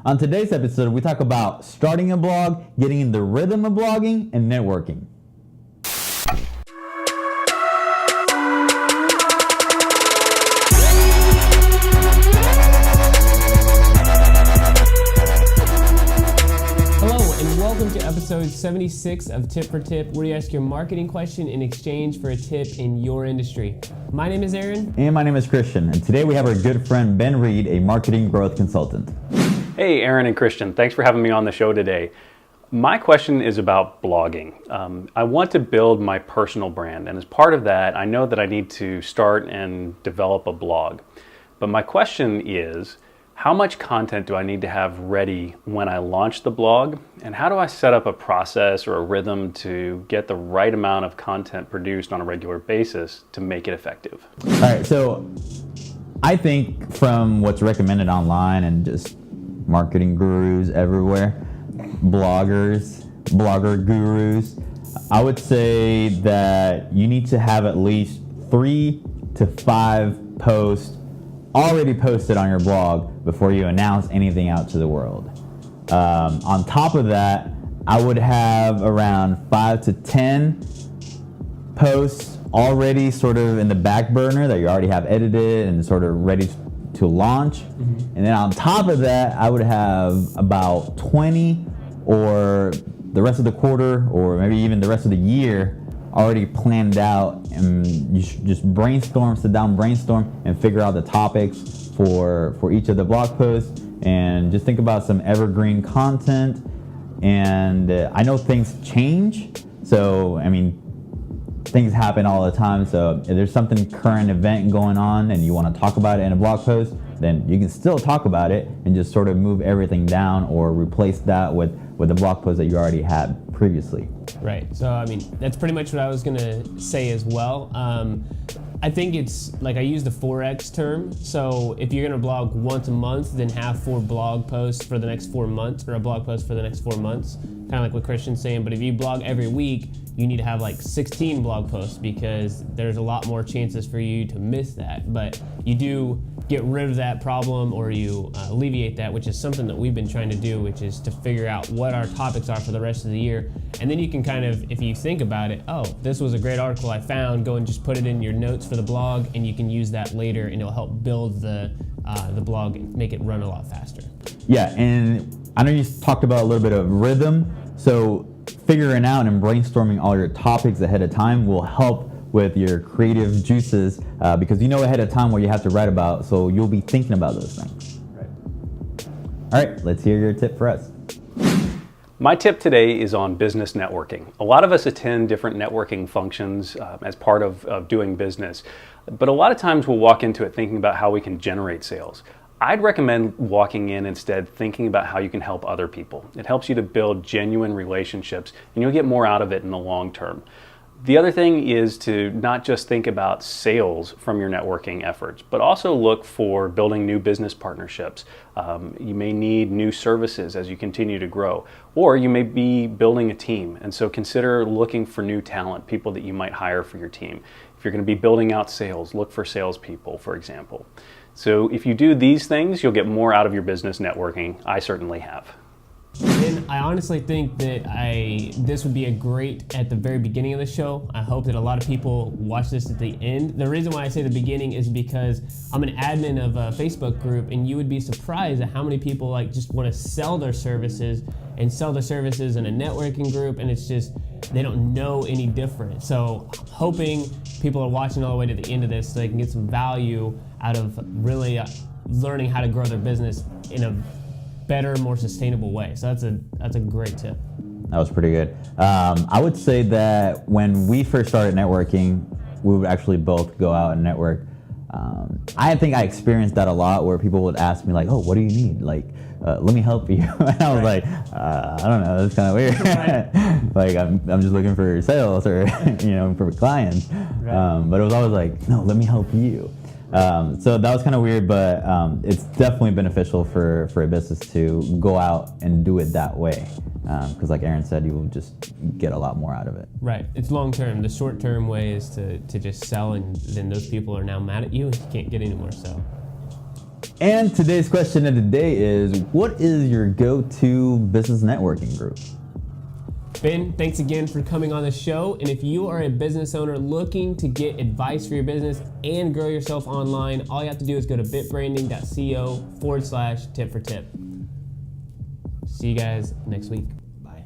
On today's episode, we talk about starting a blog, getting in the rhythm of blogging, and networking. Welcome to episode 76 of Tip for Tip, where you ask your marketing question in exchange for a tip in your industry. My name is Aaron. And my name is Christian. And today we have our good friend Ben Reed, a marketing growth consultant. Hey, Aaron and Christian. Thanks for having me on the show today. My question is about blogging. I want to build my personal brand, and as part of that, I know that I need to start and develop a blog. But my question is, how much content do I need to have ready when I launch the blog? And how do I set up a process or a rhythm to get the right amount of content produced on a regular basis to make it effective? All right, so I think from what's recommended online and just marketing gurus everywhere, blogger gurus, I would say that you need to have at least 3 to 5 posts already posted on your blog before you announce anything out to the world. On top of that, I would have around 5 to 10 posts already sort of in the back burner that you already have edited and sort of ready to launch. Mm-hmm. And then on top of that, I would have about 20 or the rest of the quarter or maybe even the rest of the year already planned out, and you should just sit down brainstorm and figure out the topics for each of the blog posts, and just think about some evergreen content. And I know things change, so things happen all the time, so if there's something current event going on and you want to talk about it in a blog post, then you can still talk about it and just sort of move everything down or replace that with the blog post that you already had previously. Right, so that's pretty much what I was gonna say as well. I think it's like I use the 4X term. So if you're gonna blog once a month, then have 4 blog posts for the next 4 months, or a blog post for the next 4 months, kind of like what Christian's saying. But if you blog every week, you need to have like 16 blog posts, because there's a lot more chances for you to miss that. But you do get rid of that problem, or you alleviate that, which is something that we've been trying to do, which is to figure out what our topics are for the rest of the year. And then you can kind of, if you think about it, oh, this was a great article I found, go and just put it in your notes for the blog, and you can use that later, and it'll help build the blog and make it run a lot faster. Yeah, and I know you talked about a little bit of rhythm, so figuring out and brainstorming all your topics ahead of time will help with your creative juices, because you know ahead of time what you have to write about, so you'll be thinking about those things. Right. All right, let's hear your tip for us. My tip today is on business networking. A lot of us attend different networking functions as part of doing business, but a lot of times we'll walk into it thinking about how we can generate sales. I'd recommend walking in instead thinking about how you can help other people. It helps you to build genuine relationships, and you'll get more out of it in the long term. The other thing is to not just think about sales from your networking efforts, but also look for building new business partnerships. You may need new services as you continue to grow, or you may be building a team. And so consider looking for new talent, people that you might hire for your team. If you're going to be building out sales, look for salespeople, for example. So if you do these things, you'll get more out of your business networking. I certainly have. And I honestly think that this would be a great at the very beginning of the show. I hope that a lot of people watch this at the end. The reason why I say the beginning is because I'm an admin of a Facebook group, and you would be surprised at how many people just want to sell their services in a networking group, and it's just they don't know any different. So I'm hoping people are watching all the way to the end of this so they can get some value out of really learning how to grow their business in a better, more sustainable way. So that's a great tip. That was pretty good. I would say that when we first started networking, we would actually both go out and network. I think I experienced that a lot, where people would ask me like, "Oh, what do you need? Let me help you." And I was like, "I don't know. That's kind of weird." Right. I'm just looking for sales or for clients. Right. But it was always like, "No, let me help you." So that was kind of weird, but it's definitely beneficial for a business to go out and do it that way. Because like Aaron said, you will just get a lot more out of it. Right. It's long term. The short term way is to just sell, and then those people are now mad at you and you can't get any more. So And today's question of the day is, what is your go-to business networking group? Ben, thanks again for coming on the show. And if you are a business owner looking to get advice for your business and grow yourself online, all you have to do is go to bitbranding.co/tip for tip. See you guys next week. Bye.